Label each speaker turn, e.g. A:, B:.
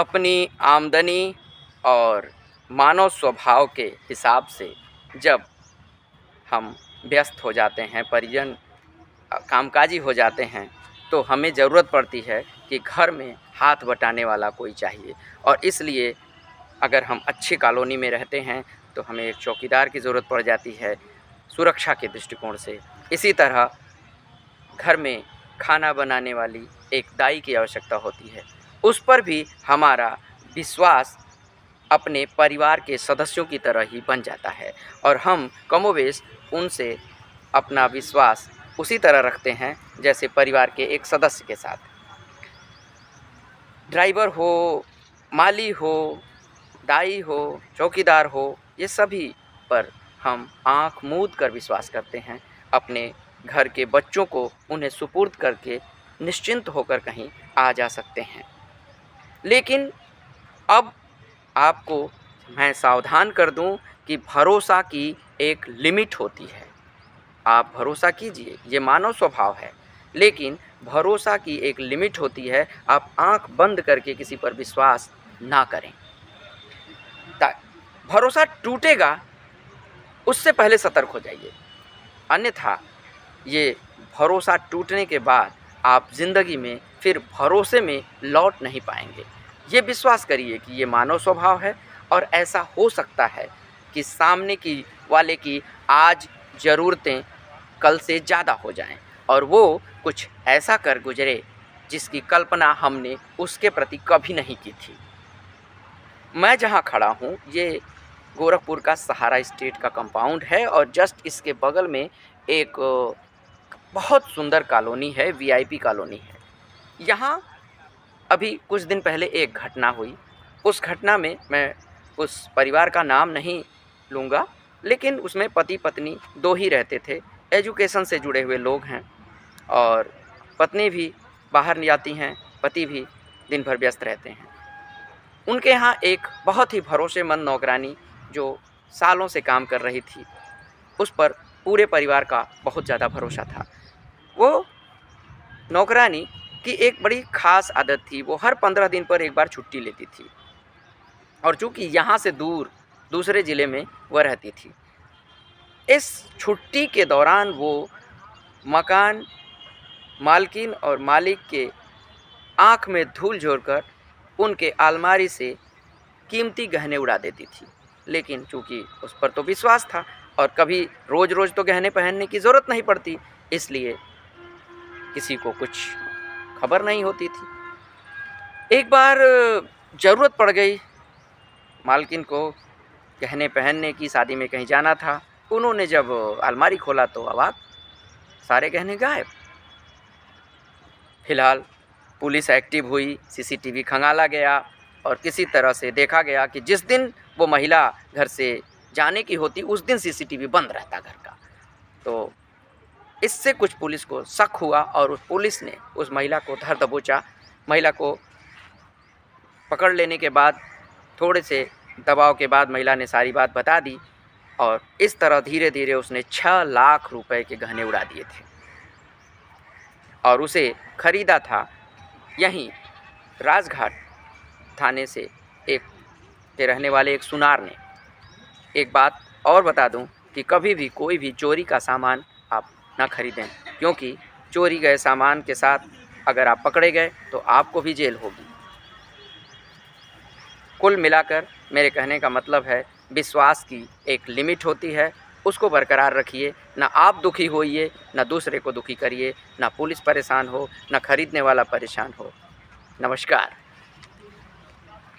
A: अपनी आमदनी और मानव स्वभाव के हिसाब से जब हम व्यस्त हो जाते हैं, परिजन कामकाजी हो जाते हैं, तो हमें ज़रूरत पड़ती है कि घर में हाथ बटाने वाला कोई चाहिए। और इसलिए अगर हम अच्छी कॉलोनी में रहते हैं तो हमें एक चौकीदार की ज़रूरत पड़ जाती है सुरक्षा के दृष्टिकोण से। इसी तरह घर में खाना बनाने वाली एक दाई की आवश्यकता होती है। उस पर भी हमारा विश्वास अपने परिवार के सदस्यों की तरह ही बन जाता है और हम कमोवेश उनसे अपना विश्वास उसी तरह रखते हैं जैसे परिवार के एक सदस्य के साथ। ड्राइवर हो, माली हो, दाई हो, चौकीदार हो, ये सभी पर हम आँख मूंद कर विश्वास करते हैं। अपने घर के बच्चों को उन्हें सुपुर्द करके निश्चिंत होकर कहीं आ जा सकते हैं। लेकिन अब आपको मैं सावधान कर दूं कि भरोसा की एक लिमिट होती है। आप भरोसा कीजिए, ये मानव स्वभाव है, लेकिन भरोसा की एक लिमिट होती है। आप आँख बंद करके किसी पर विश्वास ना करें। भरोसा टूटेगा उससे पहले सतर्क हो जाइए, अन्यथा ये भरोसा टूटने के बाद आप ज़िंदगी में फिर भरोसे में लौट नहीं पाएंगे। ये विश्वास करिए कि ये मानव स्वभाव है और ऐसा हो सकता है कि सामने की वाले की आज ज़रूरतें कल से ज़्यादा हो जाएं और वो कुछ ऐसा कर गुजरे जिसकी कल्पना हमने उसके प्रति कभी नहीं की थी। मैं जहाँ खड़ा हूँ ये गोरखपुर का सहारा स्टेट का कंपाउंड है और जस्ट इसके बगल में एक बहुत सुंदर कॉलोनी है, वीआईपी कॉलोनी है। यहाँ अभी कुछ दिन पहले एक घटना हुई। उस घटना में मैं उस परिवार का नाम नहीं लूँगा, लेकिन उसमें पति पत्नी दो ही रहते थे। एजुकेशन से जुड़े हुए लोग हैं और पत्नी भी बाहर जाती हैं, पति भी दिन भर व्यस्त रहते हैं। उनके यहाँ एक बहुत ही भरोसेमंद नौकरानी जो सालों से काम कर रही थी, उस पर पूरे परिवार का बहुत ज़्यादा भरोसा था। वो नौकरानी की एक बड़ी ख़ास आदत थी, वो हर 15 दिन पर एक बार छुट्टी लेती थी और चूँकि यहाँ से दूर दूसरे ज़िले में वह रहती थी। इस छुट्टी के दौरान वो मकान मालकिन और मालिक के आँख में धूल झोंककर उनके अलमारी से कीमती गहने उड़ा देती थी। लेकिन चूँकि उस पर तो विश्वास था और कभी रोज़ रोज़ तो गहने पहनने की ज़रूरत नहीं पड़ती, इसलिए किसी को कुछ खबर नहीं होती थी। एक बार ज़रूरत पड़ गई मालकिन को गहने पहनने की, शादी में कहीं जाना था। उन्होंने जब अलमारी खोला तो अवाक, सारे गहने गायब। फिलहाल पुलिस एक्टिव हुई, सीसीटीवी खंगाला गया और किसी तरह से देखा गया कि जिस दिन वो महिला घर से जाने की होती उस दिन सीसीटीवी बंद रहता घर का। तो इससे कुछ पुलिस को शक हुआ और उस पुलिस ने उस महिला को धर दबोचा। महिला को पकड़ लेने के बाद थोड़े से दबाव के बाद महिला ने सारी बात बता दी और इस तरह धीरे धीरे उसने 6 लाख रुपए के गहने उड़ा दिए थे और उसे खरीदा था यहीं राजघाट थाने से एक के रहने वाले एक सुनार ने। एक बात और बता दूं कि कभी भी कोई भी चोरी का सामान आप ना खरीदें, क्योंकि चोरी गए सामान के साथ अगर आप पकड़े गए तो आपको भी जेल होगी। कुल मिलाकर मेरे कहने का मतलब है, विश्वास की एक लिमिट होती है, उसको बरकरार रखिए। ना आप दुखी होइए, ना दूसरे को दुखी करिए, ना पुलिस परेशान हो, ना खरीदने वाला परेशान हो। नमस्कार।